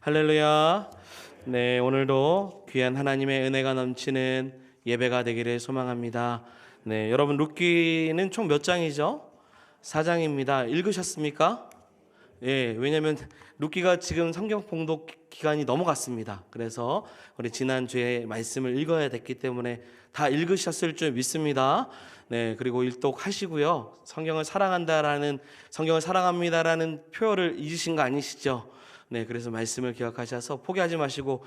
할렐루야. 네, 오늘도 귀한 하나님의 은혜가 넘치는 예배가 되기를 소망합니다. 네, 여러분 룻기는 총 몇 장이죠? 4장입니다. 읽으셨습니까? 예, 왜냐면 룻기가 지금 성경 봉독 기간이 넘어갔습니다. 그래서 우리 지난주에 말씀을 읽어야 됐기 때문에 다 읽으셨을 줄 믿습니다. 네, 그리고 일독하시고요. 성경을 사랑합니다라는 표어를 잊으신 거 아니시죠? 네, 그래서 말씀을 기억하셔서 포기하지 마시고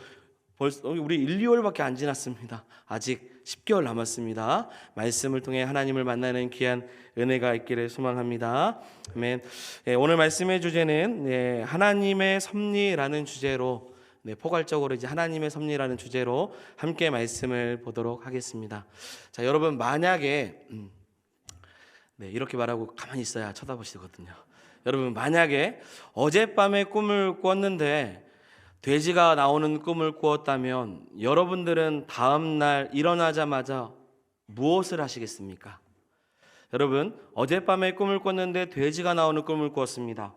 벌써 우리 1, 2월밖에 안 지났습니다. 아직 10개월 남았습니다. 말씀을 통해 하나님을 만나는 귀한 은혜가 있기를 소망합니다. 아멘. 네, 오늘 말씀의 주제는 하나님의 섭리라는 주제로 포괄적으로 이제 하나님의 섭리라는 주제로 함께 말씀을 보도록 하겠습니다. 자, 여러분 만약에 이렇게 말하고 가만히 있어야 쳐다보시거든요. 여러분 만약에 어젯밤에 꿈을 꿨는데 돼지가 나오는 꿈을 꾸었다면 여러분들은 다음날 일어나자마자 무엇을 하시겠습니까? 여러분 어젯밤에 꿈을 꿨는데 돼지가 나오는 꿈을 꾸었습니다.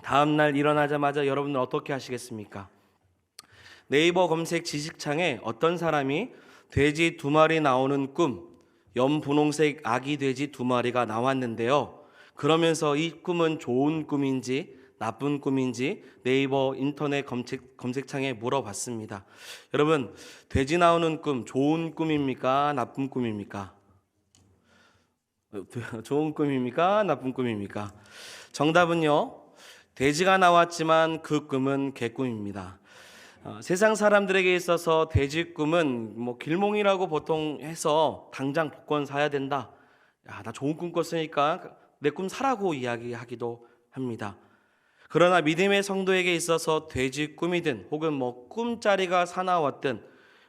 다음날 일어나자마자 여러분은 어떻게 하시겠습니까? 네이버 검색 지식창에 어떤 사람이 돼지 2마리 나오는 꿈, 연분홍색 아기 돼지 2마리가 나왔는데요. 그러면서 이 꿈은 좋은 꿈인지 나쁜 꿈인지 네이버 인터넷 검색창에 물어봤습니다. 여러분, 돼지 나오는 꿈 좋은 꿈입니까? 나쁜 꿈입니까? 좋은 꿈입니까? 나쁜 꿈입니까? 정답은요, 돼지가 나왔지만 그 꿈은 개꿈입니다. 세상 사람들에게 있어서 돼지 꿈은 길몽이라고 보통 해서 당장 복권 사야 된다. 야, 나 좋은 꿈 꿨으니까 내 꿈 사라고 이야기하기도 합니다. 그러나 믿음의 성도에게 있어서 돼지 꿈이든 혹은 꿈자리가 사나웠든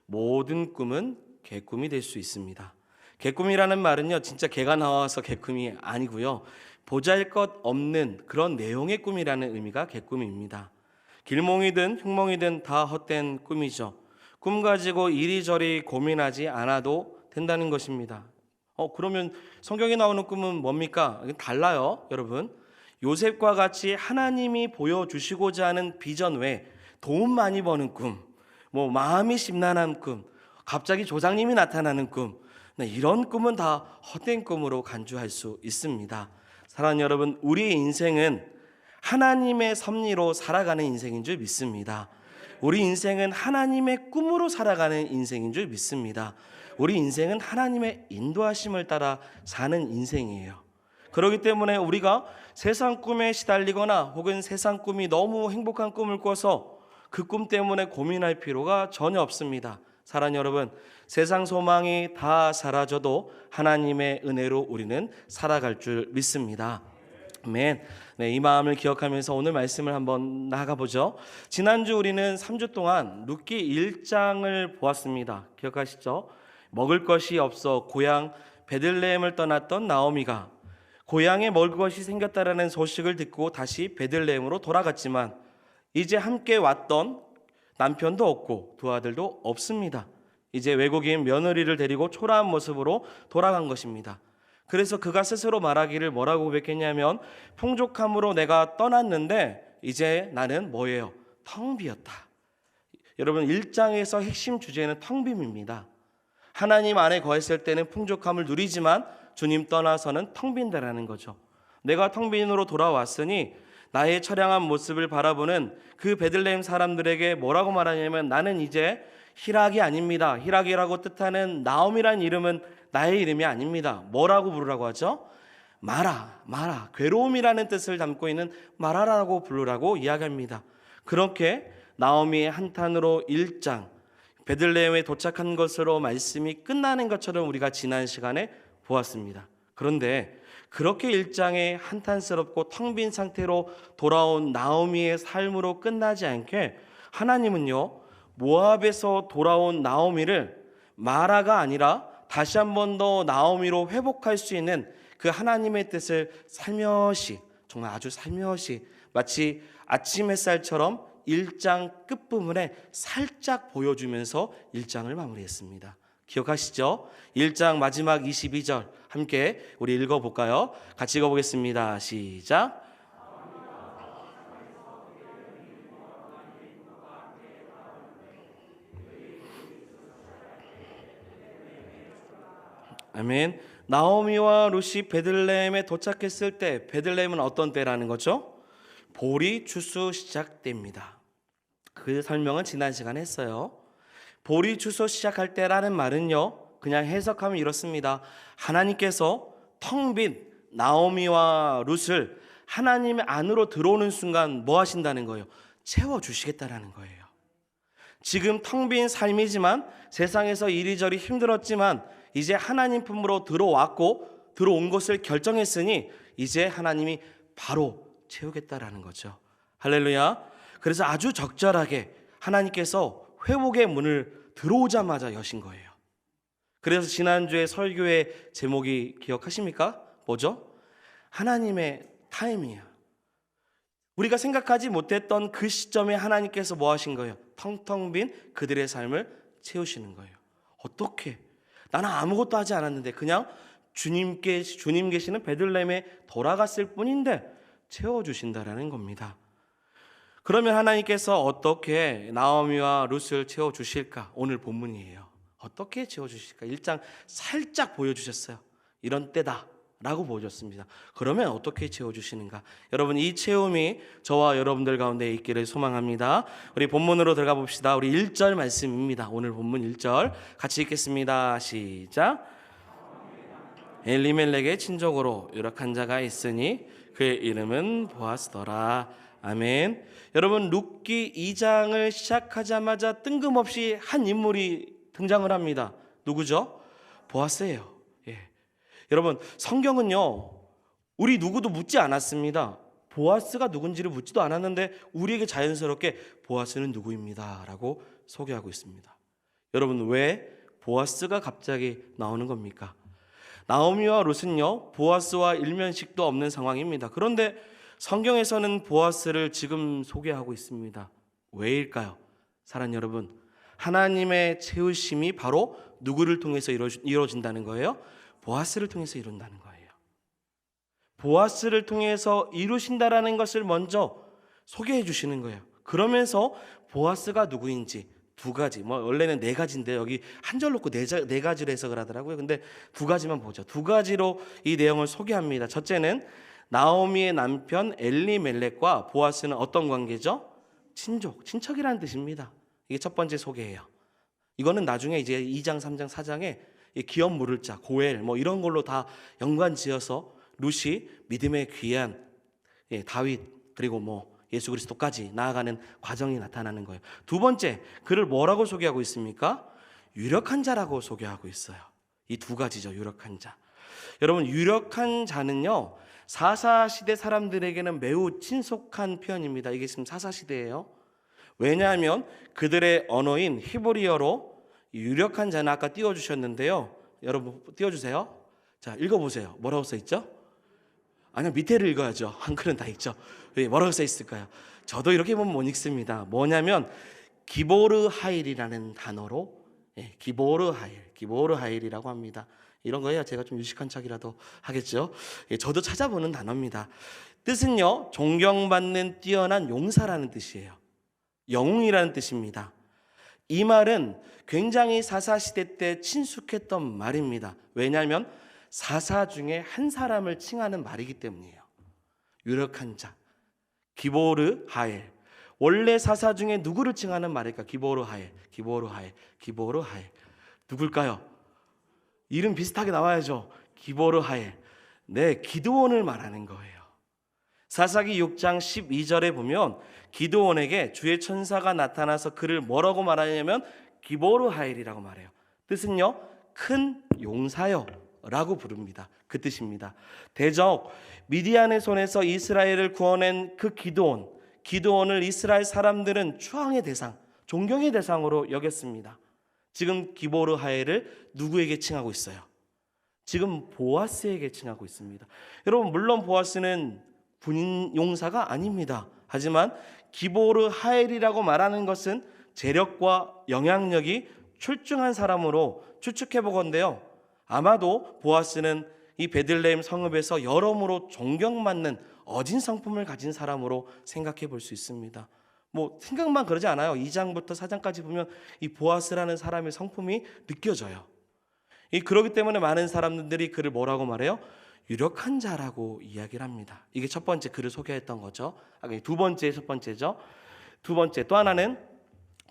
모든 꿈은 개꿈이 될 수 있습니다. 개꿈이라는 말은요, 진짜 개가 나와서 개꿈이 아니고요, 보잘것없는 그런 내용의 꿈이라는 의미가 개꿈입니다. 길몽이든 흉몽이든 다 헛된 꿈이죠. 꿈 가지고 이리저리 고민하지 않아도 된다는 것입니다. 그러면 성경에 나오는 꿈은 뭡니까? 달라요, 여러분. 요셉과 같이 하나님이 보여주시고자 하는 비전 외에 돈 많이 버는 꿈, 마음이 심란한 꿈, 갑자기 조상님이 나타나는 꿈, 이런 꿈은 다 헛된 꿈으로 간주할 수 있습니다. 사랑하는 여러분, 우리의 인생은 하나님의 섭리로 살아가는 인생인 줄 믿습니다. 우리 인생은 하나님의 꿈으로 살아가는 인생인 줄 믿습니다. 우리 인생은 하나님의 인도하심을 따라 사는 인생이에요. 그렇기 때문에 우리가 세상 꿈에 시달리거나 혹은 세상 꿈이 너무 행복한 꿈을 꿔서 그 꿈 때문에 고민할 필요가 전혀 없습니다. 사랑하는 여러분, 세상 소망이 다 사라져도 하나님의 은혜로 우리는 살아갈 줄 믿습니다. 아멘. 네, 이 마음을 기억하면서 오늘 말씀을 한번 나가보죠. 지난주 우리는 3주 동안 룻기 1장을 보았습니다. 기억하시죠? 먹을 것이 없어 고향 베들레헴을 떠났던 나오미가 고향에 먹을 것이 생겼다라는 소식을 듣고 다시 베들레헴으로 돌아갔지만 이제 함께 왔던 남편도 없고 두 아들도 없습니다. 이제 외국인 며느리를 데리고 초라한 모습으로 돌아간 것입니다. 그래서 그가 스스로 말하기를 뭐라고 고백했냐면, 풍족함으로 내가 떠났는데 이제 나는 뭐예요? 텅 비었다. 여러분, 1장에서 핵심 주제는 텅 빔입니다. 하나님 안에 거했을 때는 풍족함을 누리지만 주님 떠나서는 텅 빈다라는 거죠. 내가 텅 빈으로 돌아왔으니 나의 처량한 모습을 바라보는 그 베들레헴 사람들에게 뭐라고 말하냐면, 나는 이제 희락이 아닙니다. 희락이라고 뜻하는 나옴이라는 이름은 나의 이름이 아닙니다. 뭐라고 부르라고 하죠? 마라. 괴로움이라는 뜻을 담고 있는 마라라고 부르라고 이야기합니다. 그렇게 나오미의 한탄으로 1장 베들레헴에 도착한 것으로 말씀이 끝나는 것처럼 우리가 지난 시간에 보았습니다. 그런데 그렇게 1장에 한탄스럽고 텅 빈 상태로 돌아온 나오미의 삶으로 끝나지 않게 하나님은요, 모압에서 돌아온 나오미를 마라가 아니라 다시 한 번 더 나오미로 회복할 수 있는 그 하나님의 뜻을 살며시, 정말 아주 살며시, 마치 아침 햇살처럼 1장 끝부분에 살짝 보여주면서 1장을 마무리했습니다. 기억하시죠? 1장 마지막 22절 함께 우리 읽어볼까요? 같이 읽어보겠습니다. 시작. 아멘. 나오미와 룻이 베들레헴에 도착했을 때, 베들레헴은 어떤 때라는 거죠? 보리 추수 시작됩니다. 그 설명은 지난 시간에 했어요. 보리 추수 시작할 때라는 말은요, 그냥 해석하면 이렇습니다. 하나님께서 텅 빈 나오미와 룻을 하나님 안으로 들어오는 순간 뭐 하신다는 거예요? 채워주시겠다라는 거예요. 지금 텅 빈 삶이지만, 세상에서 이리저리 힘들었지만 이제 하나님 품으로 들어왔고 들어온 것을 결정했으니 이제 하나님이 바로 채우겠다라는 거죠. 할렐루야. 그래서 아주 적절하게 하나님께서 회복의 문을 들어오자마자 여신 거예요. 그래서 지난주에 설교의 제목이 기억하십니까? 뭐죠? 하나님의 타임이에요. 우리가 생각하지 못했던 그 시점에 하나님께서 뭐 하신 거예요? 텅텅 빈 그들의 삶을 채우시는 거예요. 어떻게? 나는 아무것도 하지 않았는데 그냥 주님 계시는 베들레헴에 돌아갔을 뿐인데 채워주신다라는 겁니다. 그러면 하나님께서 어떻게 나오미와 룻을 채워주실까? 오늘 본문이에요. 어떻게 채워주실까? 1장 살짝 보여주셨어요. 이런 때다 라고 보여줬습니다. 그러면 어떻게 채워주시는가? 여러분, 이 체험이 저와 여러분들 가운데 있기를 소망합니다. 우리 본문으로 들어가 봅시다. 우리 1절 말씀입니다. 오늘 본문 1절 같이 읽겠습니다. 시작. 엘리멜렉의 친족으로 유력한 자가 있으니 그의 이름은 보아스더라. 아멘. 여러분, 룻기 2장을 시작하자마자 뜬금없이 한 인물이 등장을 합니다. 누구죠? 보아스예요. 여러분, 성경은요, 우리 누구도 묻지 않았습니다. 보아스가 누군지를 묻지도 않았는데 우리에게 자연스럽게 보아스는 누구입니다 라고 소개하고 있습니다. 여러분, 왜 보아스가 갑자기 나오는 겁니까? 나오미와 룻은요, 보아스와 일면식도 없는 상황입니다. 그런데 성경에서는 보아스를 지금 소개하고 있습니다. 왜일까요? 사랑하는 여러분, 하나님의 채우심이 바로 누구를 통해서 이루어진다는 거예요? 보아스를 통해서 이룬다는 거예요. 보아스를 통해서 이루신다라는 것을 먼저 소개해 주시는 거예요. 그러면서 보아스가 누구인지 두 가지, 원래는 네 가지인데 여기 한 절 놓고 네 가지로 해석을 하더라고요. 근데 두 가지만 보죠. 두 가지로 이 내용을 소개합니다. 첫째는 나오미의 남편 엘리멜렉과 보아스는 어떤 관계죠? 친척이라는 뜻입니다. 이게 첫 번째 소개예요. 이거는 나중에 이제 2장, 3장, 4장에 기업 물을 자, 고엘 이런 걸로 다 연관 지어서 룻이 믿음의 귀한 다윗 그리고 예수 그리스도까지 나아가는 과정이 나타나는 거예요. 두 번째, 그를 뭐라고 소개하고 있습니까? 유력한 자라고 소개하고 있어요. 이 두 가지죠. 유력한 자. 여러분, 유력한 자는요, 사사시대 사람들에게는 매우 친숙한 표현입니다. 이게 지금 사사시대예요. 왜냐하면 그들의 언어인 히브리어로 유력한 자는 아까 띄워주셨는데요. 여러분 띄워주세요. 자, 읽어보세요. 뭐라고 써있죠? 아니요, 밑에를 읽어야죠. 한글은 다 읽죠. 왜 뭐라고 써있을까요? 저도 이렇게 보면 못 읽습니다. 뭐냐면 기보르 하일이라는 단어로 기보르 하일이라고 합니다. 이런 거야 제가 좀 유식한 척이라도 하겠죠. 저도 찾아보는 단어입니다. 뜻은요, 존경받는 뛰어난 용사라는 뜻이에요. 영웅이라는 뜻입니다. 이 말은 굉장히 사사시대 때 친숙했던 말입니다. 왜냐하면 사사 중에 한 사람을 칭하는 말이기 때문이에요. 유력한 자, 기보르 하엘. 원래 사사 중에 누구를 칭하는 말일까? 기보르 하엘. 누굴까요? 이름 비슷하게 나와야죠. 기보르 하엘. 네, 기드온을 말하는 거예요. 사사기 6장 12절에 보면 기드온에게 주의 천사가 나타나서 그를 뭐라고 말하냐면 기보르 하엘이라고 말해요. 뜻은요, 큰 용사요 라고 부릅니다. 그 뜻입니다. 대적 미디안의 손에서 이스라엘을 구원한 그 기드온을 이스라엘 사람들은 추앙의 대상, 존경의 대상으로 여겼습니다. 지금 기보르 하엘을 누구에게 칭하고 있어요? 지금 보아스에게 칭하고 있습니다. 여러분, 물론 보아스는 군인 용사가 아닙니다. 하지만 기보르 하엘이라고 말하는 것은 재력과 영향력이 출중한 사람으로 추측해 보건대요, 아마도 보아스는 이 베들레헴 성읍에서 여러모로 존경받는 어진 성품을 가진 사람으로 생각해 볼 수 있습니다. 생각만 그러지 않아요. 2장부터 4장까지 보면 이 보아스라는 사람의 성품이 느껴져요. 그렇기 때문에 많은 사람들이 그를 뭐라고 말해요? 유력한 자라고 이야기를 합니다. 이게 첫 번째 그를 소개했던 거죠. 두 번째, 첫 번째죠. 두 번째 또 하나는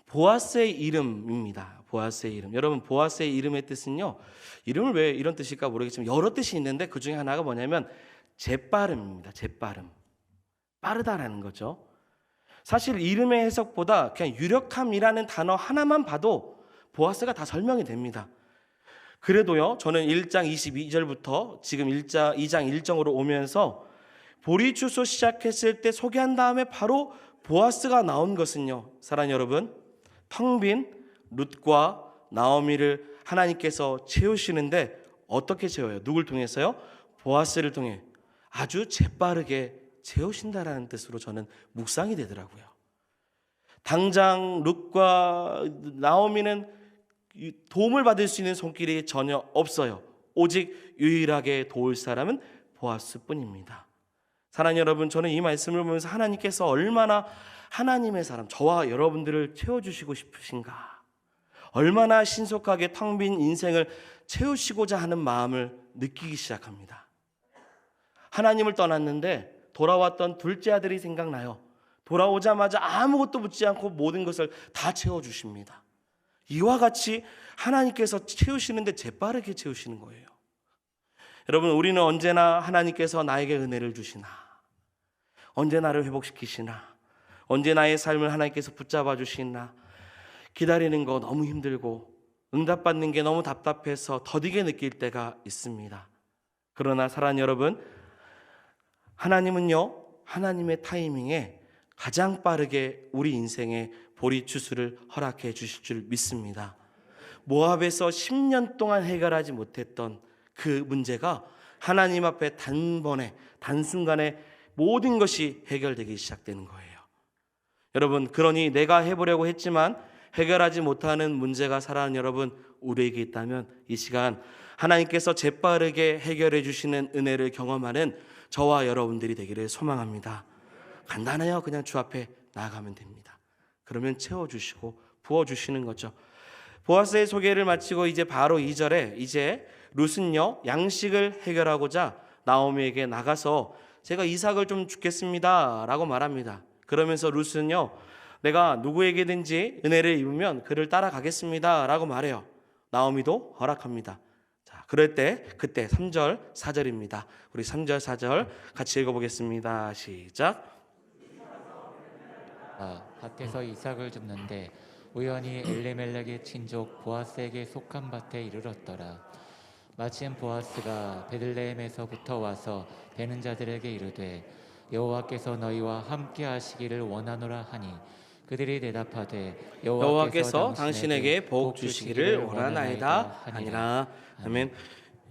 보아스의 이름입니다. 보아스의 이름. 여러분, 보아스의 이름의 뜻은요, 이름을 왜 이런 뜻일까 모르겠지만 여러 뜻이 있는데 그 중에 하나가 뭐냐면 재빠름입니다. 재빠름. 빠르다라는 거죠. 사실 이름의 해석보다 그냥 유력함이라는 단어 하나만 봐도 보아스가 다 설명이 됩니다. 그래도요, 저는 1장 22절부터 지금 2장 1정으로 오면서 보리추수 시작했을 때 소개한 다음에 바로 보아스가 나온 것은요, 사랑하는 여러분, 텅 빈 룻과 나오미를 하나님께서 채우시는데 어떻게 채워요? 누굴 통해서요? 보아스를 통해 아주 재빠르게 채우신다라는 뜻으로 저는 묵상이 되더라고요. 당장 룻과 나오미는 도움을 받을 수 있는 손길이 전혀 없어요. 오직 유일하게 도울 사람은 보아스뿐입니다. 사랑하는 여러분, 저는 이 말씀을 보면서 하나님께서 얼마나 하나님의 사람, 저와 여러분들을 채워주시고 싶으신가, 얼마나 신속하게 텅 빈 인생을 채우시고자 하는 마음을 느끼기 시작합니다. 하나님을 떠났는데 돌아왔던 둘째 아들이 생각나요. 돌아오자마자 아무것도 묻지 않고 모든 것을 다 채워주십니다. 이와 같이 하나님께서 채우시는데 재빠르게 채우시는 거예요. 여러분, 우리는 언제나 하나님께서 나에게 은혜를 주시나, 언제 나를 회복시키시나, 언제 나의 삶을 하나님께서 붙잡아 주시나 기다리는 거 너무 힘들고 응답받는 게 너무 답답해서 더디게 느낄 때가 있습니다. 그러나 사랑하는 여러분, 하나님은요, 하나님의 타이밍에 가장 빠르게 우리 인생에 보리추수를 허락해 주실 줄 믿습니다. 모압에서 10년 동안 해결하지 못했던 그 문제가 하나님 앞에 단번에, 단순간에 모든 것이 해결되기 시작되는 거예요. 여러분, 그러니 내가 해보려고 했지만 해결하지 못하는 문제가 사랑하는 여러분, 우리에게 있다면 이 시간 하나님께서 재빠르게 해결해 주시는 은혜를 경험하는 저와 여러분들이 되기를 소망합니다. 간단해요. 그냥 주 앞에 나아가면 됩니다. 그러면 채워주시고 부어주시는 거죠. 보아스의 소개를 마치고 이제 바로 2절에 이제 룻은요, 양식을 해결하고자 나오미에게 나가서 제가 이삭을 좀 주겠습니다 라고 말합니다. 그러면서 룻은요, 내가 누구에게든지 은혜를 입으면 그를 따라가겠습니다 라고 말해요. 나오미도 허락합니다. 자, 그럴 때 그때 3절 4절입니다. 우리 3절 4절 같이 읽어보겠습니다. 시작. 밭에서 이삭을 줍는데 우연히 엘리멜렉의 친족 보아스에게 속한 밭에 이르렀더라. 마침 보아스가 베들레헴에서부터 와서 베는 자들에게 이르되 여호와께서 너희와 함께 하시기를 원하노라 하니 그들이 대답하되 여호와께서 당신에게 복 주시기를 원하나이다 하니라. 아멘.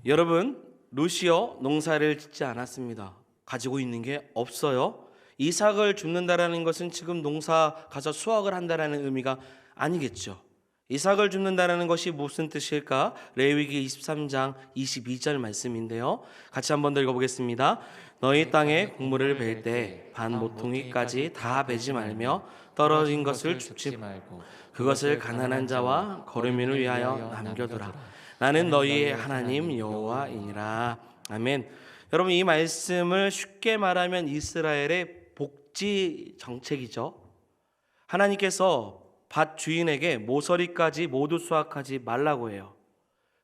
여러분, 룻이요, 농사를 짓지 않았습니다. 가지고 있는 게 없어요. 이삭을 줍는다라는 것은 지금 농사 가서 수확을 한다라는 의미가 아니겠죠. 이삭을 줍는다라는 것이 무슨 뜻일까? 레위기 23장 22절 말씀인데요. 같이 한번 더 읽어보겠습니다. 너희 땅에 곡물을 벨 때 반 모퉁이까지 다 베지 말며 떨어진 것을 줍지 말고 그것을 가난한 자와 거류민을 위하여 남겨두라. 나는 너희의 하나님 여호와이니라. 아멘. 여러분, 이 말씀을 쉽게 말하면 이스라엘의 복지 정책이죠. 하나님께서 밭 주인에게 모서리까지 모두 수확하지 말라고 해요.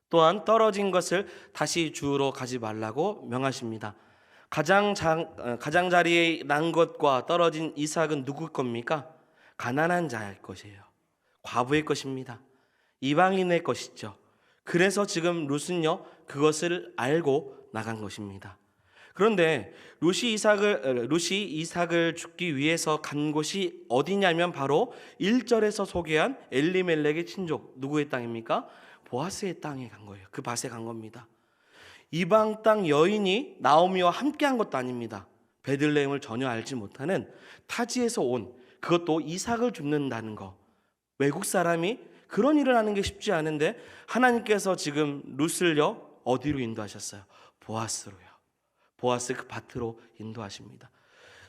또한 떨어진 것을 다시 주우러 가지 말라고 명하십니다. 가장자리에 난 것과 떨어진 이삭은 누구 겁니까? 가난한 자의 것이에요. 과부의 것입니다. 이방인의 것이죠. 그래서 지금 룻은요, 그것을 알고 나간 것입니다. 그런데 룻이 이삭을 죽기 위해서 간 곳이 어디냐면 바로 1절에서 소개한 엘리멜렉의 친족, 누구의 땅입니까? 보아스의 땅에 간 거예요. 그 밭에 간 겁니다. 이방 땅 여인이 나오미와 함께 한 것도 아닙니다. 베들레헴을 전혀 알지 못하는 타지에서 온, 그것도 이삭을 줍는다는 거. 외국 사람이 그런 일을 하는 게 쉽지 않은데 하나님께서 지금 룻을요, 어디로 인도하셨어요? 보아스로요. 보아스 그 밭으로 인도하십니다.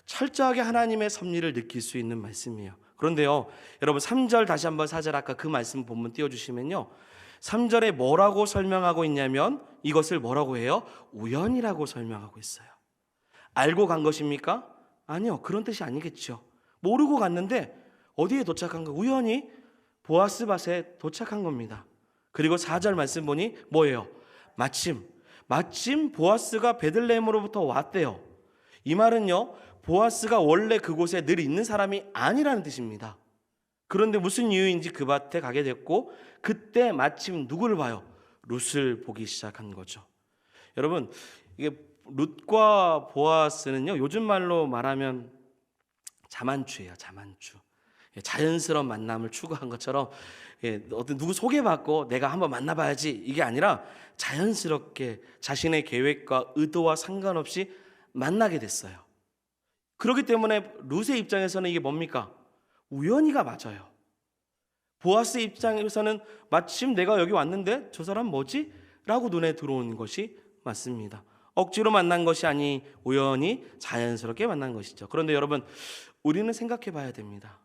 철저하게 하나님의 섭리를 느낄 수 있는 말씀이에요. 그런데요, 여러분 3절 다시 한번 4절 아까 그 말씀 본문 띄워주시면요, 3절에 뭐라고 설명하고 있냐면 이것을 뭐라고 해요? 우연이라고 설명하고 있어요. 알고 간 것입니까? 아니요, 그런 뜻이 아니겠죠. 모르고 갔는데 어디에 도착한 거? 우연히 보아스 밭에 도착한 겁니다. 그리고 4절 말씀 보니 뭐예요? 마침 보아스가 베들레헴으로부터 왔대요. 이 말은요, 보아스가 원래 그곳에 늘 있는 사람이 아니라는 뜻입니다. 그런데 무슨 이유인지 그 밭에 가게 됐고, 그때 마침 누구를 봐요? 룻을 보기 시작한 거죠. 여러분, 이게 룻과 보아스는요, 요즘 말로 말하면 자만추예요. 자만추. 자연스러운 만남을 추구한 것처럼 어떤 누구 소개받고 내가 한번 만나봐야지, 이게 아니라 자연스럽게 자신의 계획과 의도와 상관없이 만나게 됐어요. 그렇기 때문에 룻의 입장에서는 이게 뭡니까? 우연히가 맞아요. 보아스 입장에서는 마침 내가 여기 왔는데 저 사람 뭐지? 라고 눈에 들어온 것이 맞습니다. 억지로 만난 것이 아니 우연히 자연스럽게 만난 것이죠. 그런데 여러분, 우리는 생각해 봐야 됩니다.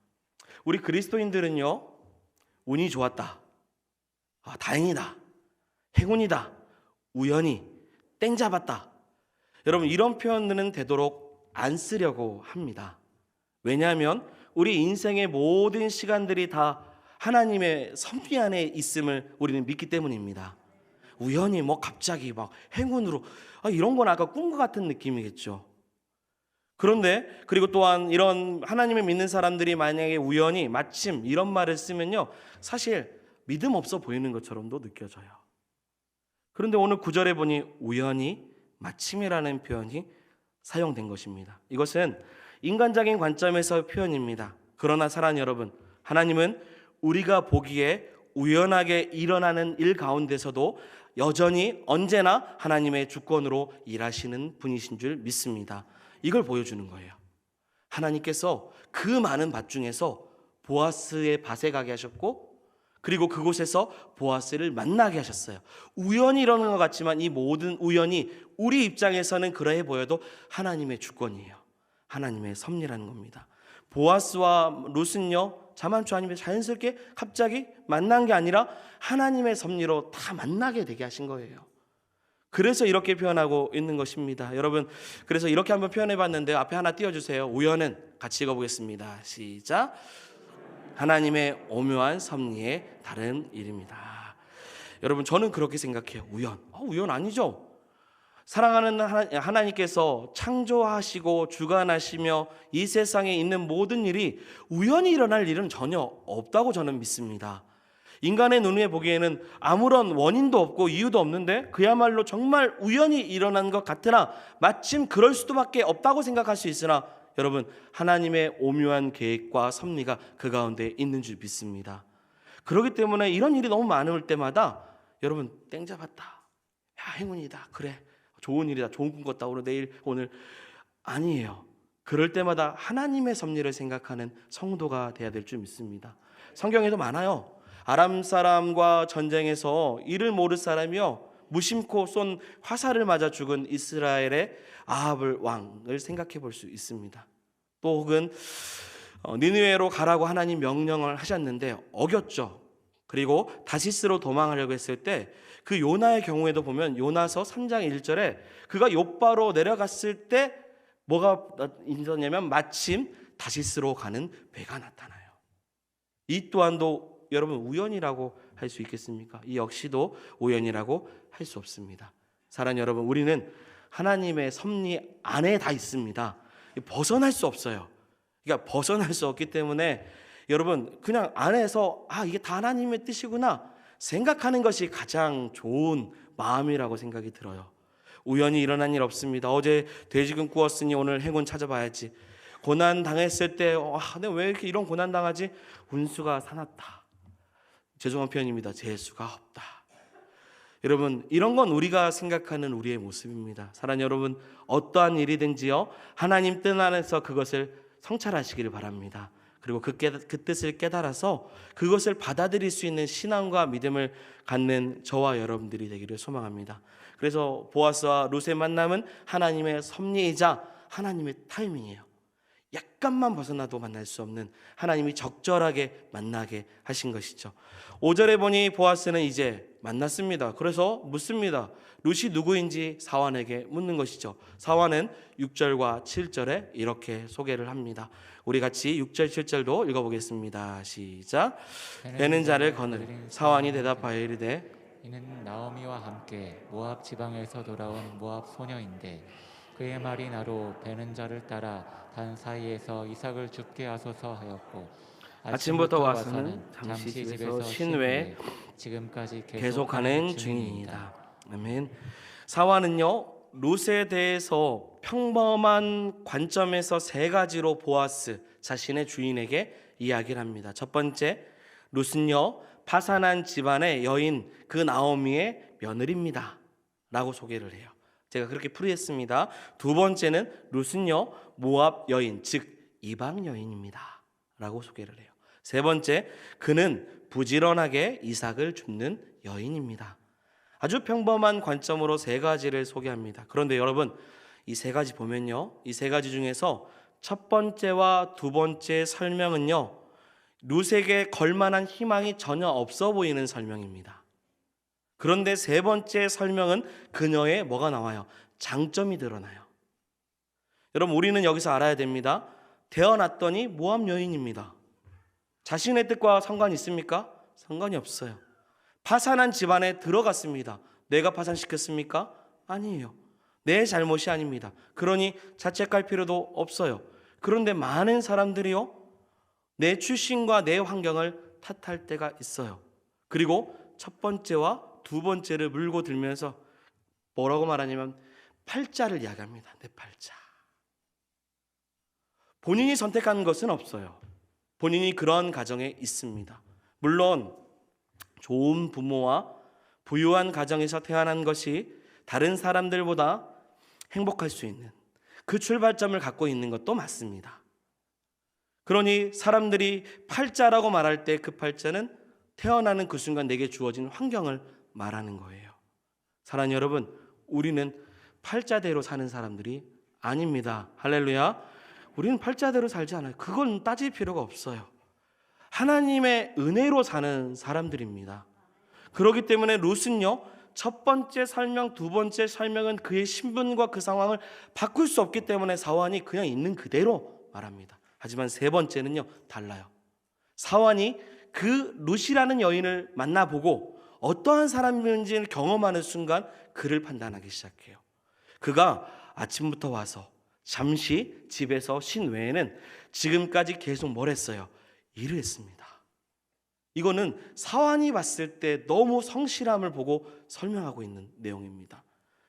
우리 그리스도인들은요, 운이 좋았다, 다행이다, 행운이다, 우연히, 땡 잡았다, 여러분 이런 표현들은 되도록 안 쓰려고 합니다. 왜냐하면 우리 인생의 모든 시간들이 다 하나님의 섭리 안에 있음을 우리는 믿기 때문입니다. 우연히 갑자기 행운으로 이런 건 아까 꿈과 같은 느낌이겠죠. 그런데 그리고 또한 이런 하나님을 믿는 사람들이 만약에 우연히 마침 이런 말을 쓰면요, 사실 믿음 없어 보이는 것처럼도 느껴져요. 그런데 오늘 9절에 보니 우연히 마침이라는 표현이 사용된 것입니다. 이것은 인간적인 관점에서 표현입니다. 그러나 사랑하는 여러분, 하나님은 우리가 보기에 우연하게 일어나는 일 가운데서도 여전히 언제나 하나님의 주권으로 일하시는 분이신 줄 믿습니다. 이걸 보여주는 거예요. 하나님께서 그 많은 밭 중에서 보아스의 밭에 가게 하셨고, 그리고 그곳에서 보아스를 만나게 하셨어요. 우연히 일어나는 것 같지만 이 모든 우연이 우리 입장에서는 그러해 보여도 하나님의 주권이에요. 하나님의 섭리라는 겁니다. 보아스와 룻은요, 자만추 아니면 자연스럽게 갑자기 만난 게 아니라 하나님의 섭리로 다 만나게 되게 하신 거예요. 그래서 이렇게 표현하고 있는 것입니다. 여러분, 그래서 이렇게 한번 표현해 봤는데 앞에 하나 띄워주세요. 우연은 같이 읽어보겠습니다. 시작. 하나님의 오묘한 섭리의 다른 일입니다. 여러분, 저는 그렇게 생각해요. 우연 아니죠. 사랑하는 하나님께서 창조하시고 주관하시며 이 세상에 있는 모든 일이 우연히 일어날 일은 전혀 없다고 저는 믿습니다. 인간의 눈에 보기에는 아무런 원인도 없고 이유도 없는데 그야말로 정말 우연히 일어난 것 같으나 마침 그럴 수도밖에 없다고 생각할 수 있으나, 여러분, 하나님의 오묘한 계획과 섭리가 그 가운데 있는 줄 믿습니다. 그렇기 때문에 이런 일이 너무 많을 때마다 여러분, 땡 잡았다, 야, 행운이다, 그래, 좋은 일이다, 좋은 꿈 꿨다, 오늘 아니에요. 그럴 때마다 하나님의 섭리를 생각하는 성도가 돼야 될 줄 믿습니다. 성경에도 많아요. 아람 사람과 전쟁에서 이를 모를 사람이요, 무심코 쏜 화살을 맞아 죽은 이스라엘의 아합을 왕을 생각해 볼 수 있습니다. 또 혹은 니느웨로 가라고 하나님 명령을 하셨는데 어겼죠. 그리고 다시스로 도망하려고 했을 때 그 요나의 경우에도 보면 요나서 3장 1절에 그가 욥바로 내려갔을 때 뭐가 있었냐면 마침 다시스로 가는 배가 나타나요. 이 또한도 여러분 우연이라고 할 수 있겠습니까? 이 역시도 우연이라고 할 수 없습니다. 사랑하는 여러분, 우리는 하나님의 섭리 안에 다 있습니다. 벗어날 수 없어요. 그러니까 벗어날 수 없기 때문에 여러분, 그냥 안에서 이게 다 하나님의 뜻이구나 생각하는 것이 가장 좋은 마음이라고 생각이 들어요. 우연히 일어난 일 없습니다. 어제 돼지금 구웠으니 오늘 행운 찾아봐야지. 고난 당했을 때 내가 왜 이렇게 이런 고난 당하지? 운수가 사납다. 죄송한 표현입니다. 재수가 없다. 여러분, 이런 건 우리가 생각하는 우리의 모습입니다. 사랑하는 여러분, 어떠한 일이든지요, 하나님 뜻 안에서 그것을 성찰하시기를 바랍니다. 그리고 그 뜻을 깨달아서 그것을 받아들일 수 있는 신앙과 믿음을 갖는 저와 여러분들이 되기를 소망합니다. 그래서 보아스와 룻의 만남은 하나님의 섭리이자 하나님의 타이밍이에요. 약간만 벗어나도 만날 수 없는 하나님이 적절하게 만나게 하신 것이죠. 5절에 보니 보아스는 이제 만났습니다. 그래서 묻습니다. 룻이 누구인지 사환에게 묻는 것이죠. 사환은 6절과 7절에 이렇게 소개를 합니다. 우리 같이 6절 7절도 읽어보겠습니다. 시작. 베는 자를 거느린 사환이 대답하여 이르되 이는 나오미와 함께 모압 지방에서 돌아온 모압 소녀인데 그의 말이 나로 베는 자를 따라 단 사이에서 이삭을 죽게 하소서 하였고 아침부터 와서는 잠시 집에서 쉰 후에 지금까지 계속하는 중이니이다. 아멘. 사환은요 룻에 대해서 평범한 관점에서 세 가지로 보아스 자신의 주인에게 이야기를 합니다. 첫 번째, 룻은요 파산한 집안의 여인 그 나오미의 며느리입니다 라고 소개를 해요. 제가 그렇게 풀이했습니다. 두 번째는 룻은요 모압 여인 즉 이방 여인입니다 라고 소개를 해요. 세 번째, 그는 부지런하게 이삭을 줍는 여인입니다. 아주 평범한 관점으로 세 가지를 소개합니다. 그런데 여러분 이 세 가지 보면요 이 세 가지 중에서 첫 번째와 두 번째 설명은요 룻에게 걸만한 희망이 전혀 없어 보이는 설명입니다. 그런데 세 번째 설명은 그녀의 뭐가 나와요? 장점이 드러나요. 여러분 우리는 여기서 알아야 됩니다. 태어났더니 모압 여인입니다. 자신의 뜻과 상관이 있습니까? 상관이 없어요. 파산한 집안에 들어갔습니다. 내가 파산시켰습니까? 아니에요. 내 잘못이 아닙니다. 그러니 자책할 필요도 없어요. 그런데 많은 사람들이요 내 출신과 내 환경을 탓할 때가 있어요. 그리고 첫 번째와 두 번째를 물고 들면서 뭐라고 말하냐면 팔자를 이야기합니다. 내 팔자. 본인이 선택한 것은 없어요. 본인이 그런 가정에 있습니다. 물론 좋은 부모와 부유한 가정에서 태어난 것이 다른 사람들보다 행복할 수 있는 그 출발점을 갖고 있는 것도 맞습니다. 그러니 사람들이 팔자라고 말할 때 그 팔자는 태어나는 그 순간 내게 주어진 환경을 말하는 거예요. 사랑하는 여러분, 우리는 팔자대로 사는 사람들이 아닙니다. 할렐루야. 우리는 팔자대로 살지 않아요. 그건 따질 필요가 없어요. 하나님의 은혜로 사는 사람들입니다. 그렇기 때문에 룻은요 첫 번째 설명, 두 번째 설명은 그의 신분과 그 상황을 바꿀 수 없기 때문에 사환이 그냥 있는 그대로 말합니다. 하지만 세 번째는요 달라요. 사환이 그 룻이라는 여인을 만나보고 어떠한 사람인지를 경험하는 순간 그를 판단하기 시작해요. 그가 아침부터 와서 잠시 집에서 쉰 외에는 지금까지 계속 뭘 했어요? 일을 했습니다. 이거는 사환이 봤을 때 너무 성실함을 보고 설명하고 있는 내용입니다.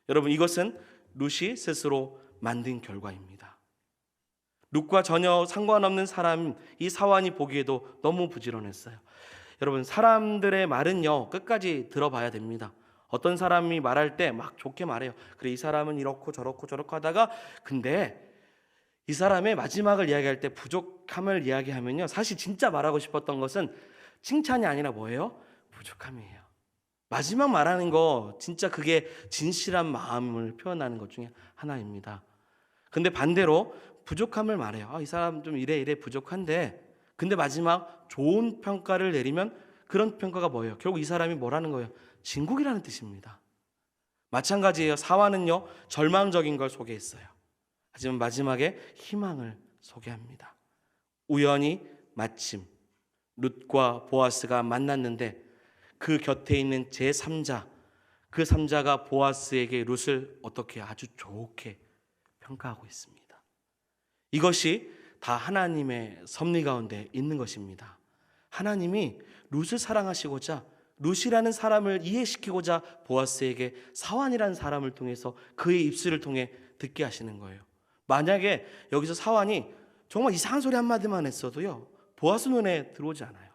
여러분 이것은 룻이 스스로 만든 결과입니다. 룻과 전혀 상관없는 사람 이 사환이 보기에도 너무 부지런했어요. 여러분 사람들의 말은요 끝까지 들어봐야 됩니다. 어떤 사람이 말할 때 막 좋게 말해요. 그래 이 사람은 이렇고 저렇고 저렇고 하다가 근데 이 사람의 마지막을 이야기할 때 부족함을 이야기하면요 사실 진짜 말하고 싶었던 것은 칭찬이 아니라 뭐예요? 부족함이에요. 마지막 말하는 거 진짜 그게 진실한 마음을 표현하는 것 중에 하나입니다. 근데 반대로 부족함을 말해요. 이 사람 좀 이래 부족한데 근데 마지막 좋은 평가를 내리면 그런 평가가 뭐예요? 결국 이 사람이 뭐라는 거예요? 진국이라는 뜻입니다. 마찬가지예요. 사환은요 절망적인 걸 소개했어요. 하지만 마지막에 희망을 소개합니다. 우연히 마침 룻과 보아스가 만났는데 그 곁에 있는 제3자 그 3자가 보아스에게 룻을 어떻게 아주 좋게 평가하고 있습니다. 이것이 다 하나님의 섭리 가운데 있는 것입니다. 하나님이 룻을 사랑하시고자 룻이라는 사람을 이해시키고자 보아스에게 사환이라는 사람을 통해서 그의 입술을 통해 듣게 하시는 거예요. 만약에 여기서 사환이 정말 이상한 소리 한마디만 했어도요 보아스 눈에 들어오지 않아요.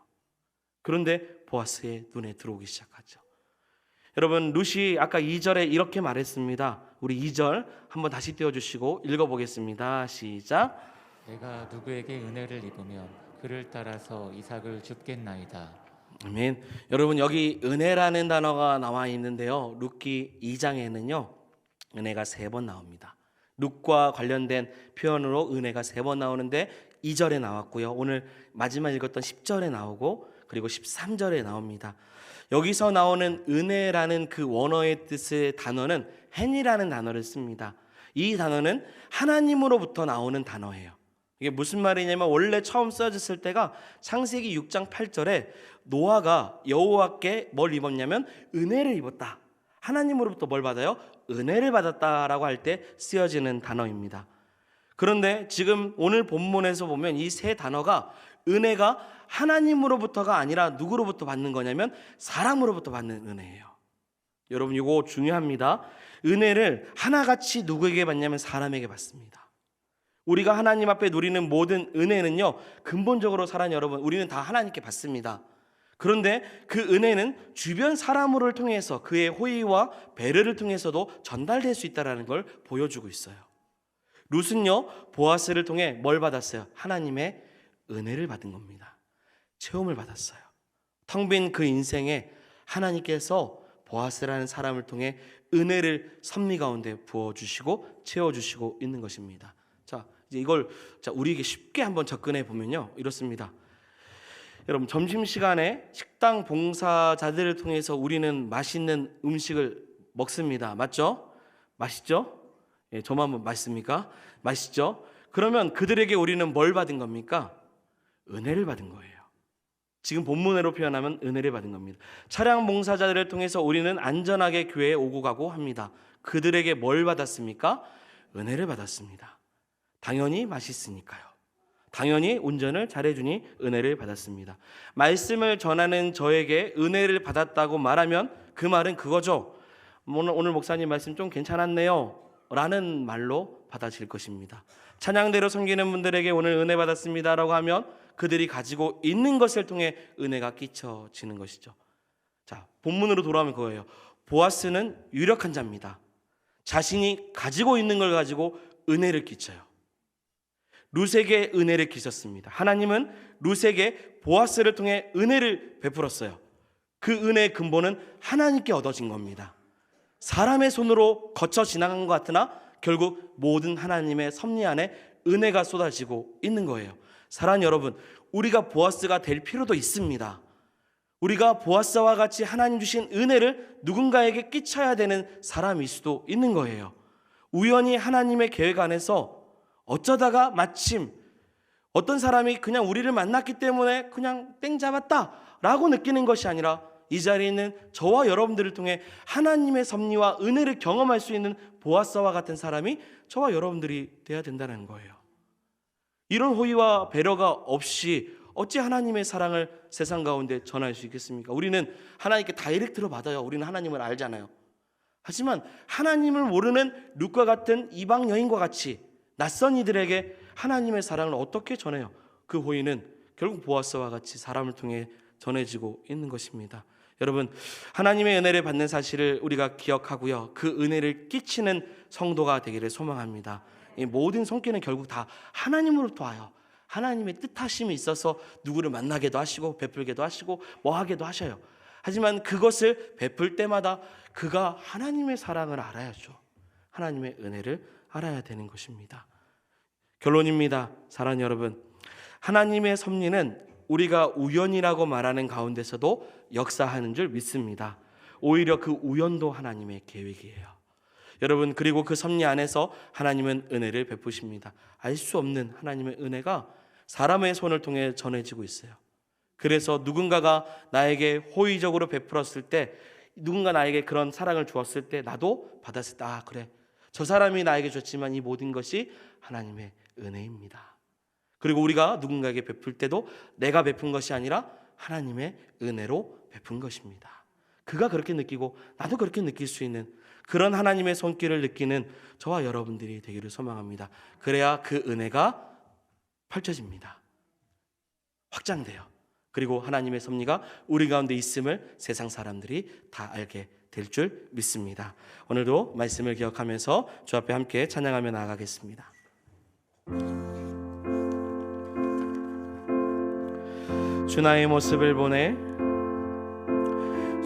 그런데 보아스의 눈에 들어오기 시작하죠. 여러분 룻이 아까 2절에 이렇게 말했습니다. 우리 2절 한번 다시 띄워주시고 읽어보겠습니다. 시작. 내가 누구에게 은혜를 입으면 그를 따라서 이삭을 줍겠나이다. 아멘. 여러분 여기 은혜라는 단어가 나와 있는데요. 룻기 2장에는요 은혜가 3번 나옵니다. 룩과 관련된 표현으로 은혜가 3번 나오는데 2절에 나왔고요. 오늘 마지막 읽었던 10절에 나오고 그리고 13절에 나옵니다. 여기서 나오는 은혜라는 그 원어의 뜻의 단어는 헨이라는 단어를 씁니다. 이 단어는 하나님으로부터 나오는 단어예요. 이게 무슨 말이냐면 원래 처음 써졌을 때가 창세기 6장 8절에 노아가 여호와께 뭘 입었냐면 은혜를 입었다. 하나님으로부터 뭘 받아요? 은혜를 받았다라고 할 때 쓰여지는 단어입니다. 그런데 지금 오늘 본문에서 보면 이 세 단어가 은혜가 하나님으로부터가 아니라 누구로부터 받는 거냐면 사람으로부터 받는 은혜예요. 여러분 이거 중요합니다. 은혜를 하나같이 누구에게 받냐면 사람에게 받습니다. 우리가 하나님 앞에 누리는 모든 은혜는요, 근본적으로 사랑하는 여러분, 우리는 다 하나님께 받습니다. 그런데 그 은혜는 주변 사람을 통해서 그의 호의와 배려를 통해서도 전달될 수 있다는 걸 보여주고 있어요. 룻은요, 보아스를 통해 뭘 받았어요? 하나님의 은혜를 받은 겁니다. 체험을 받았어요. 텅 빈 그 인생에 하나님께서 보아스라는 사람을 통해 은혜를 섭리 가운데 부어주시고 채워주시고 있는 것입니다. 자, 이제 이걸 우리에게 쉽게 한번 접근해 보면요, 이렇습니다. 여러분, 점심시간에 식당 봉사자들을 통해서 우리는 맛있는 음식을 먹습니다. 맞죠? 맛있죠? 예, 저만 맛있습니까? 맛있죠? 그러면 그들에게 우리는 뭘 받은 겁니까? 은혜를 받은 거예요. 지금 본문으로 표현하면 은혜를 받은 겁니다. 차량 봉사자들을 통해서 우리는 안전하게 교회에 오고 가고 합니다. 그들에게 뭘 받았습니까? 은혜를 받았습니다. 당연히 맛있으니까요. 당연히 운전을 잘해주니 은혜를 받았습니다. 말씀을 전하는 저에게 은혜를 받았다고 말하면 그 말은 그거죠. 오늘 목사님 말씀 좀 괜찮았네요 라는 말로 받아질 것입니다. 찬양대로 섬기는 분들에게 오늘 은혜 받았습니다 라고 하면 그들이 가지고 있는 것을 통해 은혜가 끼쳐지는 것이죠. 자, 본문으로 돌아오면 그거예요. 보아스는 유력한 자입니다. 자신이 가지고 있는 걸 가지고 은혜를 끼쳐요. 룻에게 은혜를 끼쳤습니다. 하나님은 룻에게 보아스를 통해 은혜를 베풀었어요. 그 은혜의 근본은 하나님께 얻어진 겁니다. 사람의 손으로 거쳐 지나간 것 같으나 결국 모든 하나님의 섭리 안에 은혜가 쏟아지고 있는 거예요. 사랑하는 여러분, 우리가 보아스가 될 필요도 있습니다. 우리가 보아스와 같이 하나님 주신 은혜를 누군가에게 끼쳐야 되는 사람일 수도 있는 거예요. 우연히 하나님의 계획 안에서 어쩌다가 마침 어떤 사람이 그냥 우리를 만났기 때문에 그냥 땡 잡았다라고 느끼는 것이 아니라 이 자리에 있는 저와 여러분들을 통해 하나님의 섭리와 은혜를 경험할 수 있는 보아스와 같은 사람이 저와 여러분들이 돼야 된다는 거예요. 이런 호의와 배려가 없이 어찌 하나님의 사랑을 세상 가운데 전할 수 있겠습니까? 우리는 하나님께 다이렉트로 받아요. 우리는 하나님을 알잖아요. 하지만 하나님을 모르는 룻과 같은 이방 여인과 같이 낯선 이들에게 하나님의 사랑을 어떻게 전해요? 그 호의는 결국 보아스와 같이 사람을 통해 전해지고 있는 것입니다. 여러분, 하나님의 은혜를 받는 사실을 우리가 기억하고요, 그 은혜를 끼치는 성도가 되기를 소망합니다. 이 모든 손길은 결국 다 하나님으로부터 와요. 하나님의 뜻하심이 있어서 누구를 만나게도 하시고 베풀게도 하시고 뭐 하게도 하셔요. 하지만 그것을 베풀 때마다 그가 하나님의 사랑을 알아야죠. 하나님의 은혜를 알아야 되는 것입니다. 결론입니다. 사랑하는 여러분, 하나님의 섭리는 우리가 우연이라고 말하는 가운데서도 역사하는 줄 믿습니다. 오히려 그 우연도 하나님의 계획이에요. 여러분, 그리고 그 섭리 안에서 하나님은 은혜를 베푸십니다. 알 수 없는 하나님의 은혜가 사람의 손을 통해 전해지고 있어요. 그래서 누군가가 나에게 호의적으로 베풀었을 때, 누군가 나에게 그런 사랑을 주었을 때 나도 받았을 때, 아 그래, 저 사람이 나에게 줬지만 이 모든 것이 하나님의 은혜입니다. 그리고 우리가 누군가에게 베풀 때도 내가 베푼 것이 아니라 하나님의 은혜로 베푼 것입니다. 그가 그렇게 느끼고 나도 그렇게 느낄 수 있는 그런 하나님의 손길을 느끼는 저와 여러분들이 되기를 소망합니다. 그래야 그 은혜가 펼쳐집니다. 확장돼요. 그리고 하나님의 섭리가 우리 가운데 있음을 세상 사람들이 다 알게 될 줄 믿습니다. 오늘도 말씀을 기억하면서 주 앞에 함께 찬양하며 나아가겠습니다. 주 나의 모습을 보내,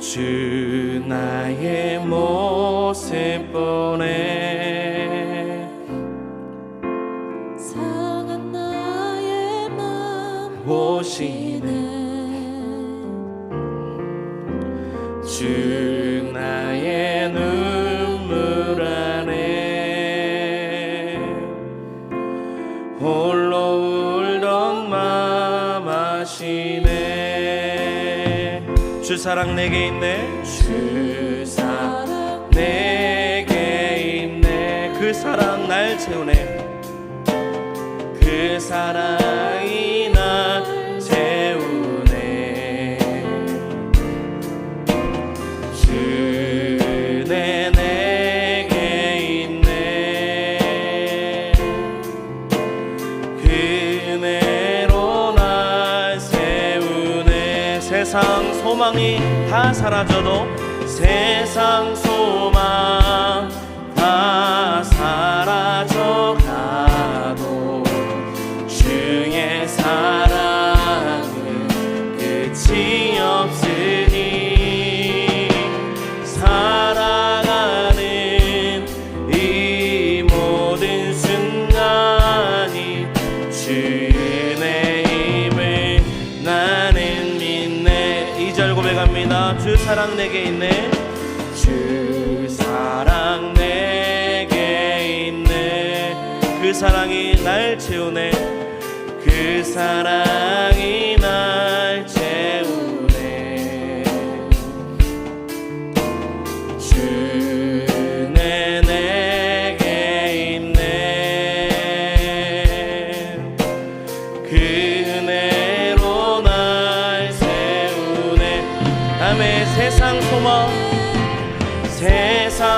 주 나의 모습 보내, 오시네. 주 나의 눈물 안에 홀로 울던 맘 아시네. 주 사랑 내게 있네. 주 사랑 내게 있네. 그 사랑 날 채우네. 그 사랑이 날 채우네. 주네 내게 있네. 그네로 날 세우네. 세상 소망이 다 사라져도, 세상 소망 다 사라져가도 주의 사랑은 끝이 없으니, 살아가는 이 모든 순간이 주의 힘을 나는 믿네. 2절 고백합니다. 주 사랑 내게 있네. 주 사랑 내게 있네. 그 사랑이 날 채우네. 그 사랑이 날 채우네. 주네 내게 있네. 그네로 날 세우네. 아멘. 세상 소망, 세상